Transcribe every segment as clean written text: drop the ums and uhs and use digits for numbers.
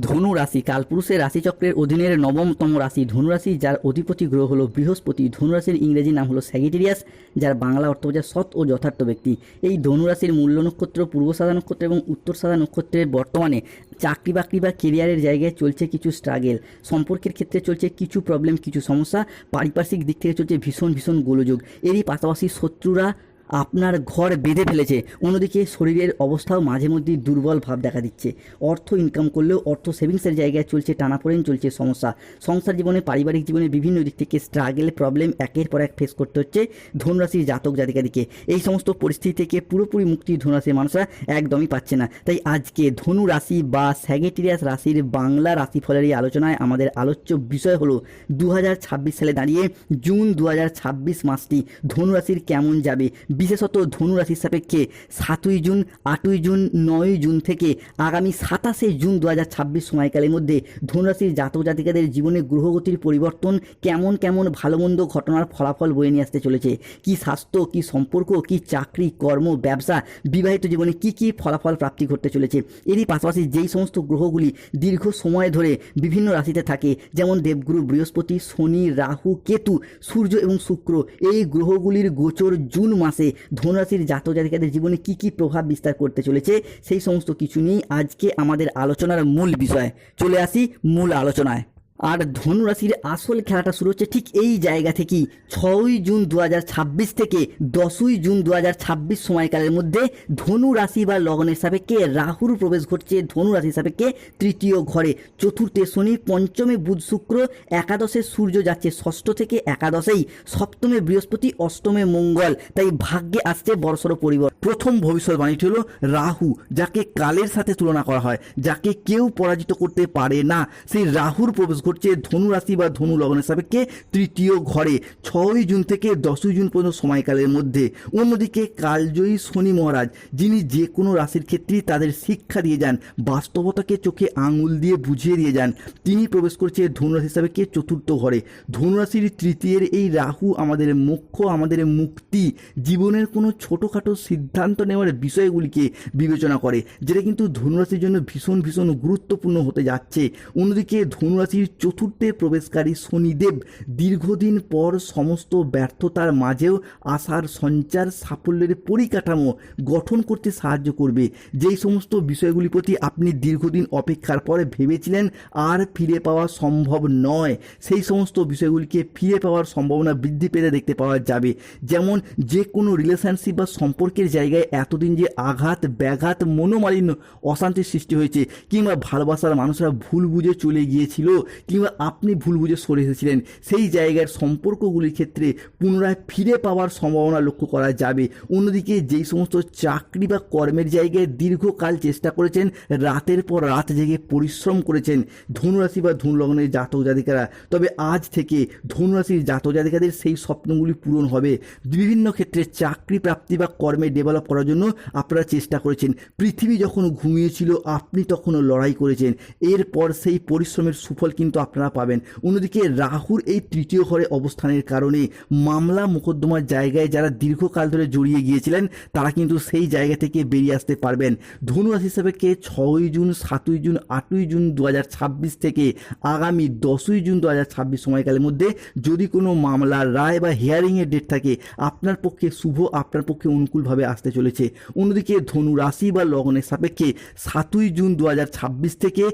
ধনু রাশি কালপুরুষের রাশিচক্রের অধীনের নবমতম রাশি ধনুরাশি, যার অধিপতি গ্রহ হলো বৃহস্পতি। ধনুরাশির ইংরেজি নাম হলো স্যাগিটেরিয়াস, যার বাংলা অর্থ বোঝায় সৎ ও যথার্থ ব্যক্তি। এই ধনুরাশির মূল্য নক্ষত্র পূর্ব সাদা নক্ষত্র এবং উত্তর সাদা নক্ষত্রের বর্তমানে চাকরি বাকরি বা কেরিয়ারের জায়গায় চলছে কিছু স্ট্রাগেল, সম্পর্কের ক্ষেত্রে চলছে কিছু প্রবলেম, কিছু সমস্যা, পারিপার্শ্বিক দিক থেকে চলছে ভীষণ ভীষণ গোলযোগ। এরই পাশাপাশি শত্রুরা আপনার ঘর বেঁধে ফেলেছে। অন্যদিকে শরীরের অবস্থাও মাঝে মধ্যেই দুর্বল ভাব দেখা দিচ্ছে। অর্থ ইনকাম করলেও অর্থ সেভিংসের জায়গায় চলছে টানাপোড়েন, চলছে সমস্যা। সংসার জীবনে, পারিবারিক জীবনে বিভিন্ন দিক থেকে স্ট্রাগেল, প্রবলেম একের পর এক ফেস করতে হচ্ছে ধনুরাশির জাতক জাতিকাদিকে। এই সমস্ত পরিস্থিতি থেকে পুরোপুরি মুক্তি ধনুরাশির মানুষরা একদমই পাচ্ছে না। তাই আজকে ধনু রাশি বা স্যাগিটেরিয়াস রাশির বাংলা রাশিফলের এই আলোচনায় আমাদের আলোচ্য বিষয় হলো 2026 সালে দাঁড়িয়ে জুন 2026 মাসটি ধনুরাশির কেমন যাবে। বিশেষত ধনুরাশির সাপেক্ষে 7ই জুন, 8ই জুন, 9ই জুন থেকে আগামী 27শে জুন 2026 সময়কালের মধ্যে ধনুরাশির জাতক জাতিকাদের জীবনে গ্রহগতির পরিবর্তন কেমন কেমন ভালো মন্দ ঘটনার ফলাফল বয়ে নিয়ে আসতে চলেছে। কি স্বাস্থ্য, কি সম্পর্ক, কি চাকরি, কর্ম, ব্যবসা, বিবাহিত জীবনে কি কি ফলাফল প্রাপ্তি ঘটতে চলেছে। এরই পাশাপাশি যেই সমস্ত গ্রহগুলি দীর্ঘ সময় ধরে বিভিন্ন রাশিতে থাকে, যেমন দেবগুরু বৃহস্পতি, শনি, রাহু, কেতু, সূর্য এবং শুক্র, এই গ্রহগুলির গোচর জুন মাসে ধনুরাশির জাতক জাতিকাদের জীবনে কি কি প্রভাব বিস্তার করতে চলেছে, সেই সমস্ত কিছু নিয়েই আজকে আমাদের আলোচনার মূল বিষয়। চলে আসি মূল আলোচনায়। আর ধনুরাশির আসল খেলাটা শুরু হচ্ছে ঠিক এই জায়গা থেকেই। 6ই জুন 2026 থেকে 10ই জুন 2026 সময়কালের মধ্যে ধনু রাশি বা লগ্নের সাপেক্ষে রাহুর প্রবেশ ঘটছে ধনু রাশির সাপেক্ষে তৃতীয় ঘরে। চতুর্থে শনি, পঞ্চমে বুধ শুক্র, একাদশে সূর্য যাচ্ছে ষষ্ঠ থেকে একাদশেই, সপ্তমে বৃহস্পতি, অষ্টমে মঙ্গল। তাই ভাগ্যে আসছে বড়সড় পরিবর্তন। প্রথম ভবিষ্যৎবাণীটি হলো রাহু, যাকে কালের সাথে তুলনা করা হয়, যাকে কেউ পরাজিত করতে পারে না, সেই রাহুর প্রবেশ ঘটছে ধনু রাশি বা ধনু লগ্নের সাপেক্ষে তৃতীয় ঘরে 6ই জুন থেকে 10ই জুন পর্যন্ত সময়কালের মধ্যে। অন্যদিকে কালজয়ী শনি মহারাজ, যিনি যে কোনো রাশির ক্ষেত্রেই তাদের শিক্ষা দিয়ে যান, বাস্তবতাকে চোখে আঙুল দিয়ে বুঝিয়ে দিয়ে যান, তিনি প্রবেশ করছে ধনু রাশির সাপেক্ষে চতুর্থ ঘরে। ধনুরাশির তৃতীয়ের এই রাহু আমাদের মোক্ষ, আমাদের মুক্তি, জীবনের কোনো ছোটোখাটো সিদ্ধান্ত নেওয়ার বিষয়গুলিকে বিবেচনা করে, যেটা কিন্তু ধনুরাশির জন্য ভীষণ ভীষণ গুরুত্বপূর্ণ হতে যাচ্ছে। অন্যদিকে ধনুরাশির চতুর্থে প্রবেশকারী শনিদেব দীর্ঘদিন পর সমস্ত ব্যর্থতার মাঝেও আশার সঞ্চার, সাফল্যের পরিকাঠামো গঠন করতে সাহায্য করবে। যেই সমস্ত বিষয়গুলির প্রতি আপনি দীর্ঘদিন অপেক্ষার পরে ভেবেছিলেন আর ফিরে পাওয়া সম্ভব নয়, সেই সমস্ত বিষয়গুলিকে ফিরে পাওয়ার সম্ভাবনা বৃদ্ধি পেতে দেখতে পাওয়া যাবে। যেমন যে কোনো রিলেশনশিপ বা সম্পর্কের জায়গায় এতদিন যে আঘাত, ব্যাঘাত, মনোমালিন্য, অশান্তির সৃষ্টি হয়েছে, কিংবা ভালোবাসার মানুষরা ভুল বুঝে চলে গিয়েছিল, কিংবা আপনি ভুল বুঝে সরে এসেছিলেন, সেই জায়গার সম্পর্কগুলির ক্ষেত্রে পুনরায় ফিরে পাওয়ার সম্ভাবনা লক্ষ্য করা যাবে। অন্যদিকে যেই সমস্ত চাকরি বা কর্মের জায়গায় দীর্ঘকাল চেষ্টা করেছেন, রাতের পর রাত জেগে পরিশ্রম করেছেন ধনুরাশি বা ধনু লগ্নের জাতক জাতিকারা, তবে আজ থেকে ধনুরাশির জাতক জাতিকাদের সেই স্বপ্নগুলি পূরণ হবে। বিভিন্ন ক্ষেত্রে চাকরি প্রাপ্তি বা কর্মে ডেভেলপ করার জন্য আপনারা চেষ্টা করেছেন, পৃথিবী যখন ঘুমিয়েছিল আপনি তখনও লড়াই করেছেন, এরপর সেই পরিশ্রমের সুফল কিন্তু আপনারা পাবেন। অন্যদিকে রাহুর এই তৃতীয় ঘরে অবস্থানের কারণে মামলা মোকদ্দমার জায়গায় যারা দীর্ঘকাল ধরে জড়িয়ে গিয়েছিলেন, তারা কিন্তু সেই জায়গা থেকে বেরিয়ে আসতে পারবেন। ধনু রাশি সাপেক্ষে 6ই জুন, 7ই জুন, 8ই জুন 2026 থেকে আগামী 10ই জুন 2026 সময়কালের মধ্যে যদি কোনো মামলার রায় বা হিয়ারিংয়ের ডেট থাকে, আপনার পক্ষে শুভ, আপনার পক্ষে অনুকূলভাবে আসতে চলেছে। অন্যদিকে ধনু রাশি বা লগ্নের সাপেক্ষে 7ই জুন 2026 থেকে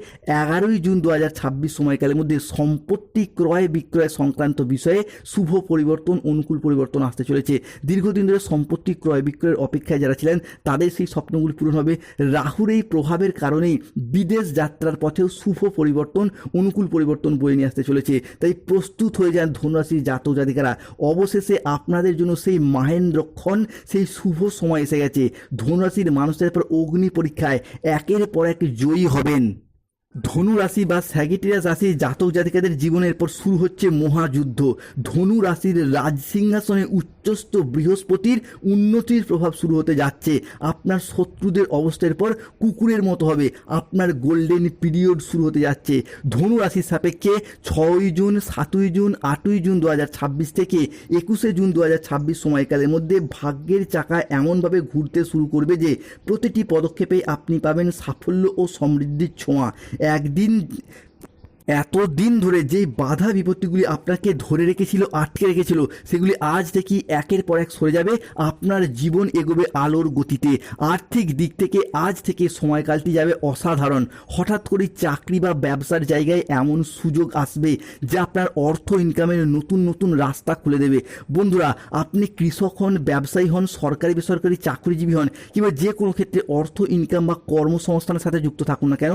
11ই জুন 2026 সময়কালের মধ্যে সম্পত্তি ক্রয় বিক্রয় সংক্রান্ত বিষয়ে শুভ পরিবর্তন, অনুকূল পরিবর্তন আসতে চলেছে। দীর্ঘদিন ধরে সম্পত্তি ক্রয় বিক্রয়ের অপেক্ষায় যারা ছিলেন, তাদের সেই স্বপ্নগুলি পূরণ হবে। রাহুর এই প্রভাবের কারণেই বিদেশ যাত্রার পথেও শুভ পরিবর্তন, অনুকূল পরিবর্তন বয়ে নিয়ে আসতে চলেছে। তাই প্রস্তুত হয়ে যান ধনুরাশির জাতক জাতিকারা। অবশেষে আপনাদের জন্য সেই মাহেন্দ্রক্ষণ, সেই শুভ সময় এসে গেছে। ধনুরাশির মানুষদের পর অগ্নি পরীক্ষায় একের পর এক জয়ী হবেন। ধনু রাশি বা স্যাগিটেরিয়াস রাশির জাতক জাতিকাদের জীবনের পর শুরু হচ্ছে মহাযুদ্ধ। ধনু রাশির রাজসিংহাসনে উচ্চস্থ বৃহস্পতির উন্নতির প্রভাব শুরু হতে যাচ্ছে। আপনার শত্রুদের অবস্থার পর কুকুরের মতো হবে, আপনার গোল্ডেন পিরিয়ড শুরু হতে যাচ্ছে। ধনু রাশির সাপেক্ষে 6ই জুন, 7ই জুন, 8ই জুন 2026 থেকে 21শে জুন 2026 সময়কালের মধ্যে ভাগ্যের চাকা এমনভাবে ঘুরতে শুরু করবে যে প্রতিটি পদক্ষেপে আপনি পাবেন সাফল্য ও সমৃদ্ধির ছোঁয়া। একদিন এতদিন ধরে যেই বাধা বিপত্তিগুলি আপনাকে ধরে রেখেছিল, আটকে রেখেছিল, সেগুলি আজ থেকে একের পর এক সরে যাবে। আপনার জীবন এগোবে আলোর গতিতে। আর্থিক দিক থেকে আজ থেকে সময়কালটি যাবে অসাধারণ। হঠাৎ করে চাকরি বা ব্যবসার জায়গায় এমন সুযোগ আসবে যা আপনার অর্থ ইনকামের নতুন নতুন রাস্তা খুলে দেবে। বন্ধুরা, আপনি কৃষক হন, ব্যবসায়ী হন, সরকারি বেসরকারি চাকরিজীবী হন, কিংবা যে কোনো ক্ষেত্রে অর্থ ইনকাম বা কর্মসংস্থানের সাথে যুক্ত থাকুন না কেন,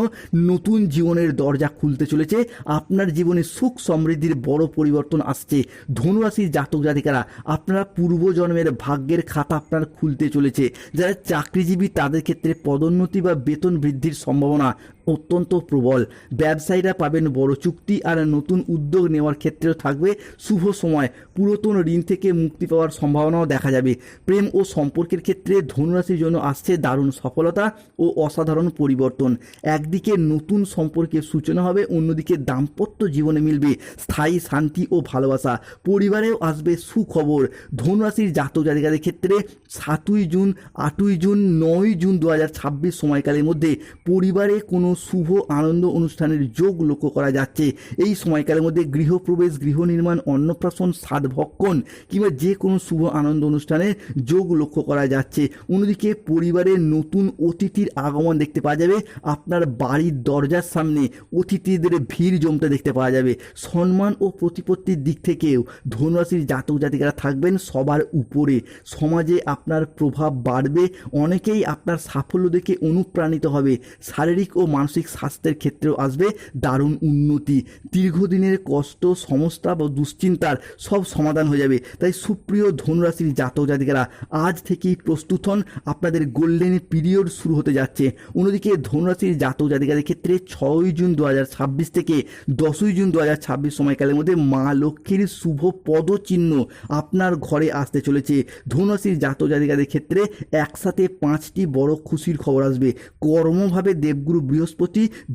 নতুন জীবনের দরজা খুলতে চলেছে। আপনার জীবনে সুখ সমৃদ্ধির বড় পরিবর্তন আসছে। ধনুরাশির জাতক জাতিকারা, আপনারা পূর্বজন্মের ভাগ্যের খাতা আপনার খুলতে চলেছে। যারা চাকরিজীবী তাদের ক্ষেত্রে পদোন্নতি বা বেতন বৃদ্ধির সম্ভাবনা অত্যন্ত প্রবল। ব্যবসায়ীরা পাবেন বড় চুক্তি, আর নতুন উদ্যোগ নেওয়ার ক্ষেত্রেও থাকবে শুভ সময়। পুরাতন ঋণ থেকে মুক্তি পাওয়ার সম্ভাবনাও দেখা যাবে। প্রেম ও সম্পর্কের ক্ষেত্রে ধনুরাশির জন্য আসছে দারুণ সফলতা ও অসাধারণ পরিবর্তন। একদিকে নতুন সম্পর্কের সূচনা হবে, অন্যদিকে দাম্পত্য জীবনে মিলবে স্থায়ী শান্তি ও ভালোবাসা। পরিবারেও আসবে সুখবর। ধনুরাশির জাতক জাতিকাদের ক্ষেত্রে 7ই জুন, 8ই জুন, 9ই জুন 2026 সময়কালের মধ্যে পরিবারে কোনো শুভ আনন্দ অনুষ্ঠানের যোগ লক্ষ্য করা যাচ্ছে। এই সময়কালের মধ্যে গৃহপ্রবেশ, গৃহ নির্মাণ, অন্নপ্রাশন, সাধভক্ষণ কিংবা যে কোনো শুভ আনন্দ অনুষ্ঠানের যোগ লক্ষ্য করা যাচ্ছে। অন্যদিকে পরিবারের নতুন অতিথির আগমন দেখতে পাওয়া যাবে। আপনার বাড়ির দরজার সামনে অতিথিদের ভিড় জমতে দেখতে পাওয়া যাবে। সম্মান ও প্রতিপত্তির দিক থেকেও ধনুরাশির জাতক জাতিকারা থাকবেন সবার উপরে। সমাজে আপনার প্রভাব বাড়বে। অনেকেই আপনার সাফল্য দেখে অনুপ্রাণিত হবে। শারীরিক ও মানসিক স্বাস্থ্যের ক্ষেত্রেও আসবে দারুণ উন্নতি। দীর্ঘদিনের কষ্ট, সমস্যা বা দুশ্চিন্তার সব সমাধান হয়ে যাবে। তাই সুপ্রিয় ধনুরাশির জাতক জাতিকারা, আজ থেকেই প্রস্তুত হন, আপনাদের গোল্ডেন পিরিয়ড শুরু হতে যাচ্ছে। অন্যদিকে ধনুরাশির জাতক জাতিকাদের ক্ষেত্রে 6ই জুন 2026 থেকে 10ই জুন 2026 সময়কালের মধ্যে মা লক্ষ্মীর শুভ পদচিহ্ন আপনার ঘরে আসতে চলেছে। ধনুরাশির জাতক জাতিকাদের ক্ষেত্রে একসাথে 5টি বড় খুশির খবর আসবে। কর্মভাবে দেবগুরু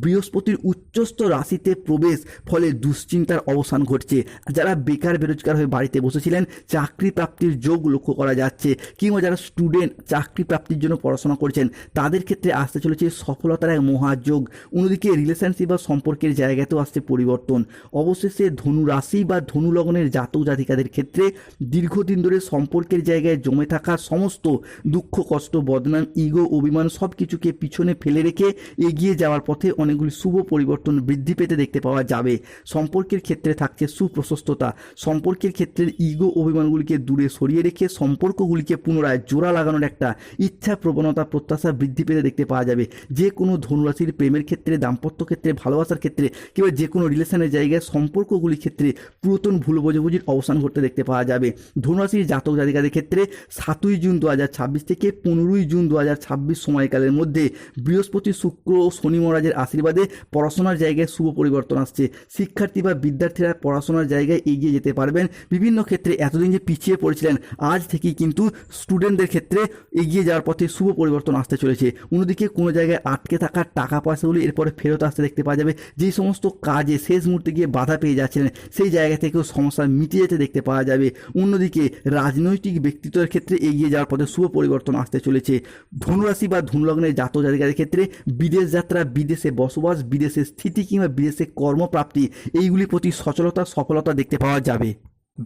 বৃহস্পতির উচ্চস্থ রাশিতে প্রবেশ, ফলে দুশ্চিন্তার অবসান ঘটছে। যারা বেকার বেরোজগার হয়ে বাড়িতে বসেছিলেন, চাকরি প্রাপ্তির যোগ লক্ষ্য করা যাচ্ছে। কিংবা যারা স্টুডেন্ট চাকরি প্রাপ্তির জন্য পড়াশোনা করছেন, তাদের ক্ষেত্রে আসতে চলেছে সফলতার এক মহাযোগ। অন্যদিকে রিলেশনশিপ বা সম্পর্কের জায়গাতেও আসছে পরিবর্তন। অবশেষে ধনু রাশি বা ধনু লগ্নের জাতক জাতিকাদের ক্ষেত্রে দীর্ঘদিন ধরে সম্পর্কের জায়গায় জমে থাকা সমস্ত দুঃখ, কষ্ট, বদনাম, ইগো, অভিমান সব কিছুকে পিছনে ফেলে রেখে এগিয়ে যাওয়ার পথে অনেকগুলি শুভ পরিবর্তন বৃদ্ধি পেতে দেখতে পাওয়া যাবে। সম্পর্কের ক্ষেত্রে থাকছে সুপ্রশস্ততা। সম্পর্কের ক্ষেত্রে ইগো, অভিমানগুলিকে দূরে সরিয়ে রেখে সম্পর্কগুলিকে পুনরায় জোড়া লাগানোর একটা ইচ্ছা, প্রবণতা, প্রত্যাশা বৃদ্ধি পেতে দেখতে পাওয়া যাবে। যে কোনো ধনুরাশির প্রেমের ক্ষেত্রে, দাম্পত্য ক্ষেত্রে, ভালোবাসার ক্ষেত্রে কিংবা যে কোনো রিলেশনের জায়গায় সম্পর্কগুলির ক্ষেত্রে পুরাতন ভুল বোঝাবুঝির অবসান ঘটতে দেখতে পাওয়া যাবে। ধনুরাশির জাতক জাতিকাদের ক্ষেত্রে 7ই জুন 2026 থেকে 15ই জুন 2026 সময়কালের মধ্যে বৃহস্পতি, শুক্র ও শনি মহারাজের আশীর্বাদে পড়াশোনার জায়গায় শুভ পরিবর্তন আসছে। শিক্ষার্থী বা বিদ্যার্থীরা পড়াশোনার জায়গায় এগিয়ে যেতে পারবেন। বিভিন্ন ক্ষেত্রে এতদিন যে পিছিয়ে পড়েছিলেন, আজ থেকেই কিন্তু স্টুডেন্টদের ক্ষেত্রে এগিয়ে যাওয়ার পথে শুভ পরিবর্তন আসতে চলেছে। অন্যদিকে কোনো জায়গায় আটকে থাকা টাকা পয়সাগুলি এরপরে ফেরত আসতে দেখতে পাওয়া যাবে। যেই সমস্ত কাজে শেষ মুহূর্তে গিয়ে বাধা পেয়ে যাচ্ছিলেন, সেই জায়গা থেকেও সমস্যা মিটে যেতে দেখতে পাওয়া যাবে। অন্যদিকে রাজনৈতিক ব্যক্তিত্বের ক্ষেত্রে এগিয়ে যাওয়ার পথে শুভ পরিবর্তন আসতে চলেছে। ধনুরাশি বা ধনুলগ্নের জাতক জাতিকাদের ক্ষেত্রে বিদেশ যাত্রা, বিদেশে বসবাস, বিদেশে স্থিতি কিংবা বিদেশে কর্মপ্রাপ্তি এইগুলির প্রতি সচলতা, সফলতা দেখতে পাওয়া যাবে।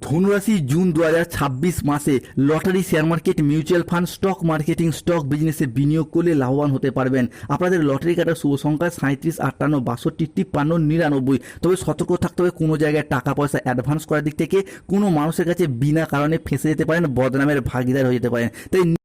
ধনুরাশি জুন 2026 মাসে lottery, share market, mutual fund, stock marketing, stock বিজনেসে বিনিয়োগ করলে লাভবান হতে পারবেন। আপনাদের লটারি কাটার শুভ সংখ্যা 37, 58, 62, 53, 99। তবে সতর্ক থাকতে হবে, কোনো জায়গায় টাকা পয়সা অ্যাডভান্স করার দিক থেকে কোনো মানুষের কাছে বিনা কারণে ফেঁসে যেতে পারেন, বদনামের ভাগিদার হয়ে যেতে পারেন। তাই